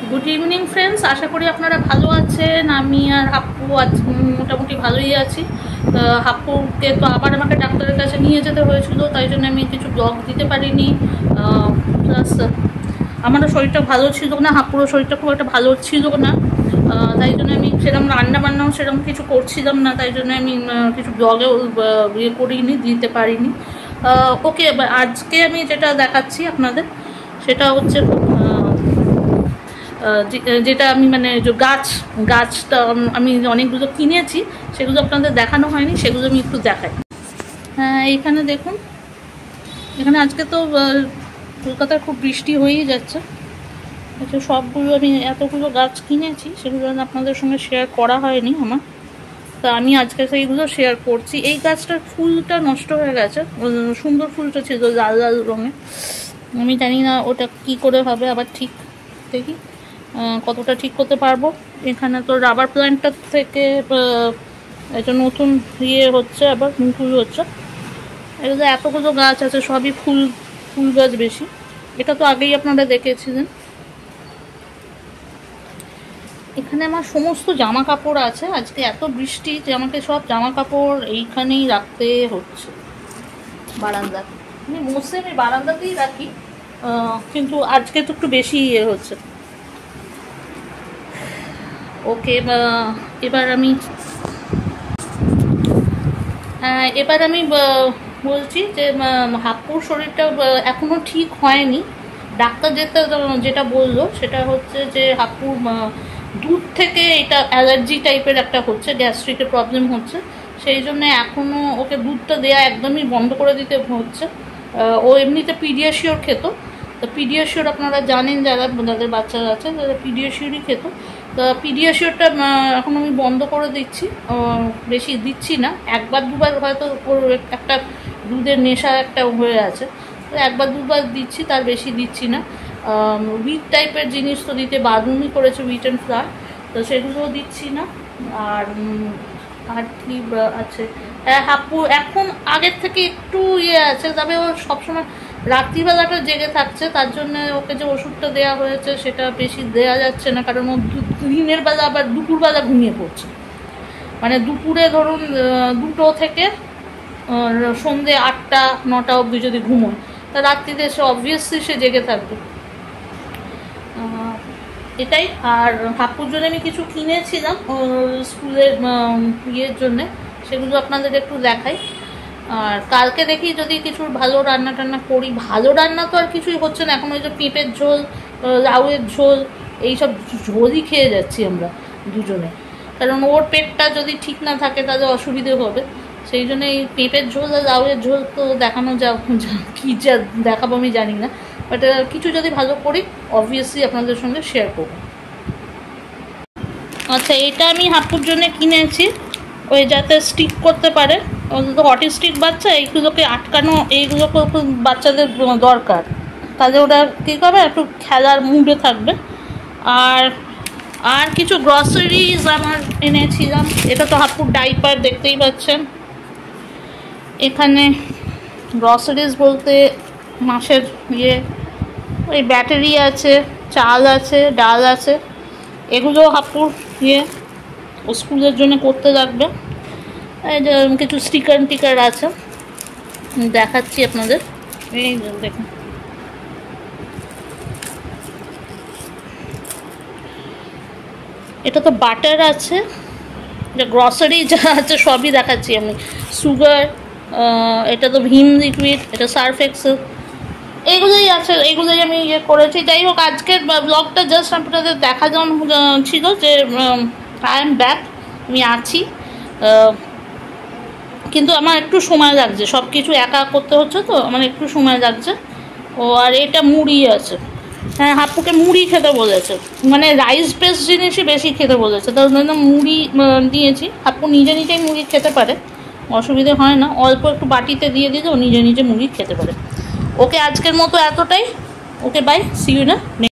Good evening friends, আশা করি আপনারা ভালো আছেন। আমি আর হাপ্পু আজ মোটামুটি ভালোই আছি। হাপ্পুকে তো আবার আমাকে ডাক্তারের কাছে নিয়ে যেতে হয়েছিল, তাই জন্য আমি কিছু ব্লগ দিতে পারিনি। প্লাস আমারও শরীরটা ভালো ছিল না, হাপ্পুরও শরীরটা খুব একটা ভালো ছিল না, তাই জন্য আমি সেরকম রান্নাবান্নাও সেরকম কিছু করছিলাম না, তাই জন্য আমি কিছু ব্লগেও ইয়ে করিনি, দিতে পারিনি। ওকে, আজকে আমি যেটা দেখাচ্ছি আপনাদের সেটা হচ্ছে যেটা আমি মানে যে গাছটা আমি অনেকগুলো কিনেছি, সেগুলো আপনাদের দেখানো হয়নি, সেগুলো আমি একটু দেখাই। হ্যাঁ, এইখানে দেখুন, এখানে আজকে তো কলকাতায় খুব বৃষ্টি হয়েই যাচ্ছে। আচ্ছা, সবগুলো আমি এতগুলো গাছ কিনেছি, সেগুলো আপনাদের সঙ্গে শেয়ার করা হয়নি আমার, তা আমি আজকে সেইগুলো শেয়ার করছি। এই গাছটার ফুলটা নষ্ট হয়ে গেছে, সুন্দর ফুলটা ছিল লাল লাল রঙের। আমি জানি না ওটা কি করে হবে, আবার ঠিক দেখি কতটা ঠিক করতে পারবো। এখানে তো রাবার প্ল্যান্টটার থেকে একটা নতুন ইয়ে হচ্ছে, আবার মুকুল হচ্ছে। এগুলো এতগুলো গাছ আছে, সবই ফুল গাছ বেশি। এটা তো আগেই আপনারা দেখেছিলেন। এখানে আমার সমস্ত জামা কাপড় আছে। আজকে এত বৃষ্টি যে আমাকে সব জামা কাপড় এইখানেই রাখতে হচ্ছে, বারান্দায়। আমি মোস্টলি আমি বারান্দাতেই রাখি, কিন্তু আজকে তো একটু বেশি ইয়ে হচ্ছে। ওকে, এবার আমি বলছি যে হাপ্পুর শরীরটা এখনও ঠিক হয়নি। ডাক্তার যেটা বললো সেটা হচ্ছে যে হাপ্পুর দুধ থেকে এটা অ্যালার্জি টাইপের একটা হচ্ছে, গ্যাস্ট্রিকের প্রবলেম হচ্ছে, সেই জন্য এখনও ওকে দুধটা দেওয়া একদমই বন্ধ করে দিতে হচ্ছে। ও এমনিতে পিডিয়াশিওর খেত, তো পিডিয়াশিওর আপনারা জানেন, যাদের বাচ্চারা আছে তারা পিডিয়াশিওরই খেত। তো পিডিয়াশিওরটা এখন আমি বন্ধ করে দিচ্ছি, বেশি দিচ্ছি না। একবার দুবার হয়তো ওর একটা দুধের নেশা একটা হয়ে আছে, তো একবার দুবার দিচ্ছি, তার বেশি দিচ্ছি না। উইট টাইপের জিনিস তো দিতে বারণই করেছে, উইট অ্যান্ড ফ্লাওয়ার, তো সেগুলোও দিচ্ছি না। আর কি আছে, হাপ্পু এখন আগের থেকে একটু ইয়ে আছে, তবে ও সবসময় রাত্রিবেলাটা জেগে থাকছে, তার জন্য ওকে যে ওষুধটা দেওয়া হয়েছে সেটা বেশি দেওয়া যাচ্ছে না, কারণ ও দিনের বেলা আবার দুপুরবেলা ঘুমিয়ে পড়ছে। মানে দুপুরে ধরুন 2টো থেকে সন্ধ্যে 8টা 9টা অবধি যদি ঘুমোয়, তা রাত্রিতে সে অবভিয়াসলি সে জেগে থাকবে, এটাই। আর হাপ্পুর জন্য আমি কিছু কিনেছিলাম স্কুলের ইয়ের জন্যে, সেগুলো আপনাদের একটু দেখাই। আর কালকে দেখি যদি কিছু ভালো রান্না টান্না করি। ভালো রান্না তো আর কিছুই হচ্ছে না এখন, ওই যে পেঁপের ঝোল, লাউয়ের ঝোল, এইসব ঝোলই খেয়ে যাচ্ছি আমরা দুজনে, কারণ ওর পেটটা যদি ঠিক না থাকে তাহলে অসুবিধে হবে। সেই জন্য এই পেঁপের ঝোল আর লাউয়ের ঝোল তো দেখানো কী যা দেখাবো আমি জানি না, বাট কিছু যদি ভালো করি অবভিয়াসলি আপনাদের সঙ্গে শেয়ার করবো। আচ্ছা, এটা আমি হাপ্পুর জন্য কিনেছি, ওই যাতে স্টিক করতে পারে। তো অটিস্টিক বাচ্চা, এইগুলোকে আটকানো, এইগুলোকে বাচ্চাদের দরকার, তাহলে ওরা কী করবে, একটু খেলার মুডে থাকবে। আর কিছু গ্রসারিজ আমার এনেছিলাম। এটা তো হাপ্পুর ডাইপার, দেখতেই পাচ্ছেন। এখানে গ্রসারিজ বলতে মাসের ওই ব্যাটারি আছে, চাল আছে, ডাল আছে, এগুলো হাপ্পুর ও স্কুলের জন্য করতে লাগবে। এই যে কিছু স্টিকার আছে, দেখাচ্ছি আপনাদের। এই দেখুন, এটা তো বাটার আছে, গ্রসারি যা আছে সবই দেখাচ্ছি আমি। সুগার, এটা তো ভিম লিকুইড, এটা সার্ফ এক্সেল, এগুলোই আছে, এগুলোই আমি করেছি। যাই হোক, আজকের ব্লগটা জাস্ট আপনাদের দেখা ছিল যে আই এম ব্যাক, আমি আছি, কিন্তু আমার একটু সময় লাগছে, সব কিছু একা করতে হচ্ছে তো আমার একটু সময় লাগছে। আর এটা মুড়ি আছে, হ্যাঁ হাপ্পুকে মুড়ি খেতে বলেছে, মানে রাইস বেস জিনিসই বেশি খেতে বলেছে, তার জন্য মুড়ি দিয়েছি। হাপ্পু নিজেই মুড়ি খেতে পারে, অসুবিধে হয় না, অল্প একটু বাটিতে দিয়ে দিলে ও নিজে মুড়ি খেতে পারে। ওকে, আজকের মতো এতটাই। ওকে, বাই, সি ইউ না।